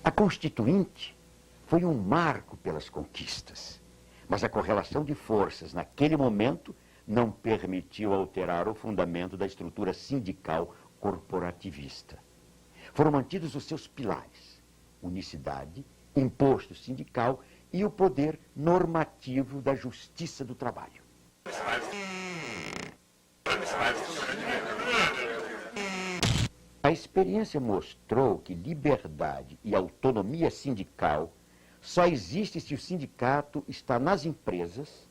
A Constituinte foi um marco pelas conquistas, mas a correlação de forças naquele momento não permitiu alterar o fundamento da estrutura sindical corporativista. Foram mantidos os seus pilares: unicidade, imposto sindical e o poder normativo da justiça do trabalho. A experiência mostrou que liberdade e autonomia sindical só existe se o sindicato está nas empresas,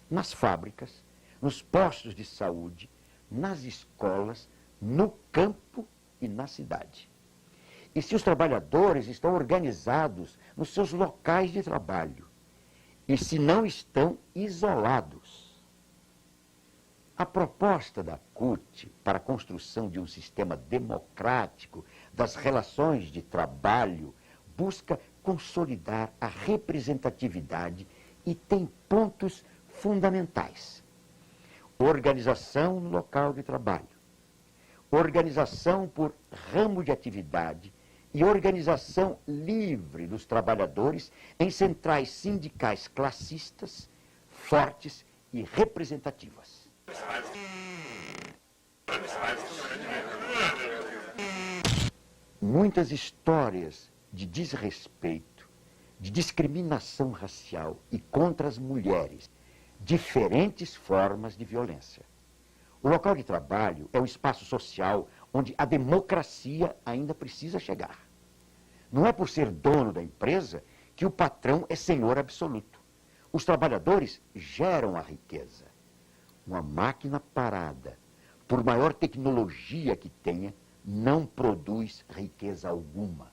nas fábricas, nos postos de saúde, nas escolas, no campo e na cidade. E se os trabalhadores estão organizados nos seus locais de trabalho, e se não estão isolados. A proposta da CUT para a construção de um sistema democrático das relações de trabalho busca consolidar a representatividade e tem pontos fundamentais: organização no local de trabalho, organização por ramo de atividade e organização livre dos trabalhadores em centrais sindicais classistas, fortes e representativas. Muitas histórias de desrespeito, de discriminação racial e contra as mulheres, diferentes formas de violência. O local de trabalho é o espaço social onde a democracia ainda precisa chegar. Não é por ser dono da empresa que o patrão é senhor absoluto. Os trabalhadores geram a riqueza. Uma máquina parada, por maior tecnologia que tenha, não produz riqueza alguma.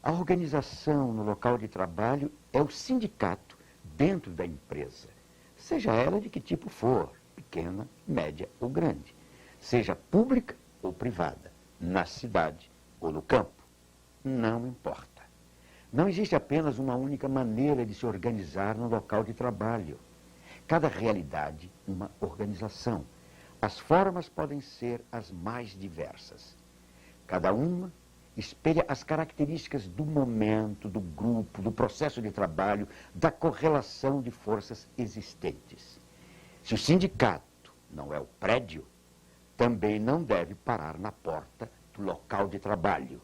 A organização no local de trabalho é o sindicato dentro da empresa, seja ela de que tipo for, pequena, média ou grande, seja pública ou privada, na cidade ou no campo, não importa. Não existe apenas uma única maneira de se organizar no local de trabalho. Cada realidade, uma organização. As formas podem ser as mais diversas. Cada uma espelha as características do momento, do grupo, do processo de trabalho, da correlação de forças existentes. Se o sindicato não é o prédio, também não deve parar na porta do local de trabalho.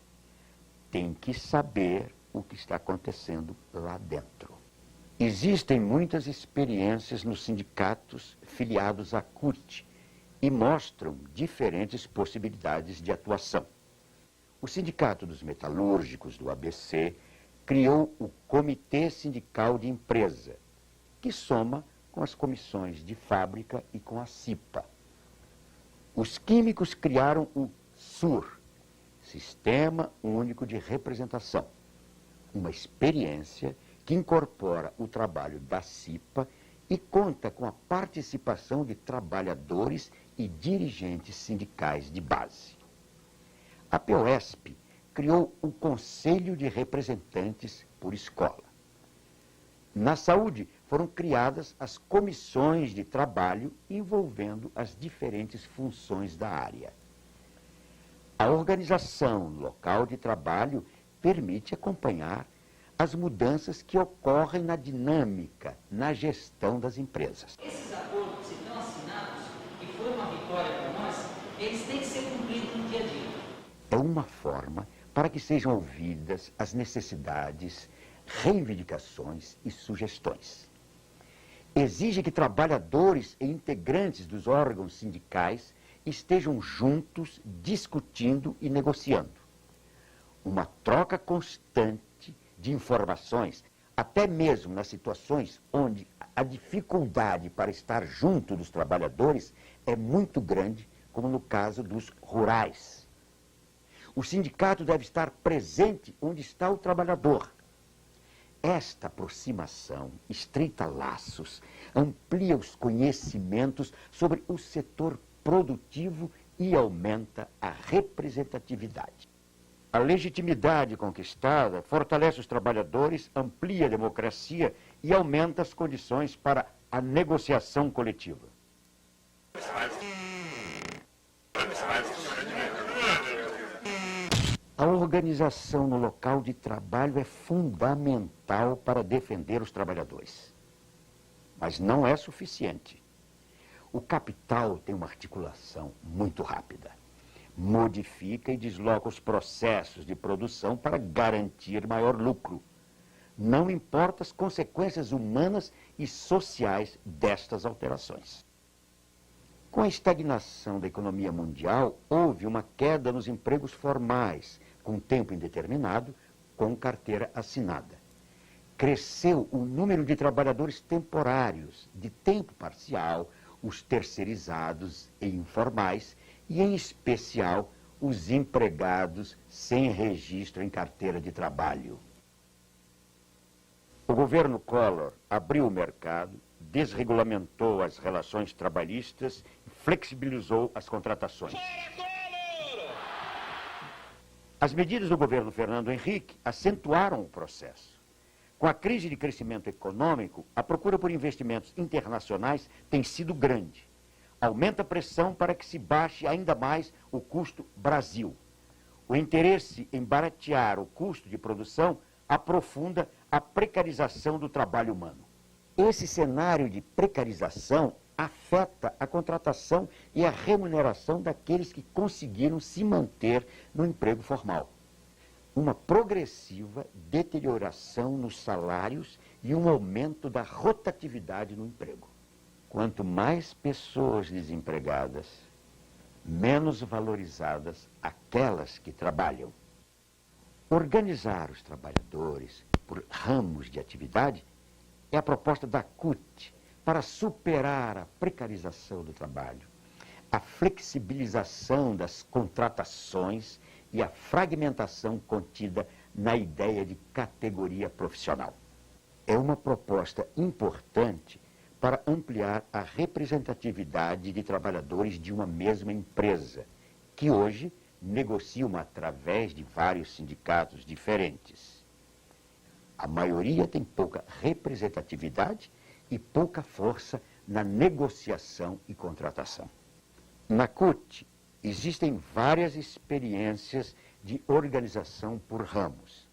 Tem que saber o que está acontecendo lá dentro. Existem muitas experiências nos sindicatos filiados à CUT e mostram diferentes possibilidades de atuação. O Sindicato dos Metalúrgicos do ABC criou o Comitê Sindical de Empresa, que soma com as comissões de fábrica e com a CIPA. Os químicos criaram o SUR, Sistema Único de Representação, uma experiência que incorpora o trabalho da CIPA e conta com a participação de trabalhadores e dirigentes sindicais de base. A POESP criou o Conselho de Representantes por Escola. Na saúde, foram criadas as comissões de trabalho envolvendo as diferentes funções da área. A organização local de trabalho permite acompanhar as mudanças que ocorrem na dinâmica, na gestão das empresas. Esses acordos que estão assinados, que foi uma vitória para nós, eles têm que ser cumpridos no dia a dia. É uma forma para que sejam ouvidas as necessidades, reivindicações e sugestões. Exige que trabalhadores e integrantes dos órgãos sindicais estejam juntos, discutindo e negociando. Uma troca constante de informações, até mesmo nas situações onde a dificuldade para estar junto dos trabalhadores é muito grande, como no caso dos rurais. O sindicato deve estar presente onde está o trabalhador. Esta aproximação estreita laços, amplia os conhecimentos sobre o setor produtivo e aumenta a representatividade. A legitimidade conquistada fortalece os trabalhadores, amplia a democracia e aumenta as condições para a negociação coletiva. A organização no local de trabalho é fundamental para defender os trabalhadores. Mas não é suficiente. O capital tem uma articulação muito rápida. Modifica e desloca os processos de produção para garantir maior lucro. Não importa as consequências humanas e sociais destas alterações. Com a estagnação da economia mundial, houve uma queda nos empregos formais, com tempo indeterminado, com carteira assinada. Cresceu o número de trabalhadores temporários, de tempo parcial, os terceirizados e informais, e, em especial, os empregados sem registro em carteira de trabalho. O governo Collor abriu o mercado, desregulamentou as relações trabalhistas e flexibilizou as contratações. As medidas do governo Fernando Henrique acentuaram o processo. Com a crise de crescimento econômico, a procura por investimentos internacionais tem sido grande. Aumenta a pressão para que se baixe ainda mais o custo Brasil. O interesse em baratear o custo de produção aprofunda a precarização do trabalho humano. Esse cenário de precarização afeta a contratação e a remuneração daqueles que conseguiram se manter no emprego formal. Uma progressiva deterioração nos salários e um aumento da rotatividade no emprego. Quanto mais pessoas desempregadas, menos valorizadas aquelas que trabalham. Organizar os trabalhadores por ramos de atividade é a proposta da CUT para superar a precarização do trabalho, a flexibilização das contratações e a fragmentação contida na ideia de categoria profissional. É uma proposta importante para ampliar a representatividade de trabalhadores de uma mesma empresa, que hoje negociam através de vários sindicatos diferentes. A maioria tem pouca representatividade e pouca força na negociação e contratação. Na CUT, existem várias experiências de organização por ramos.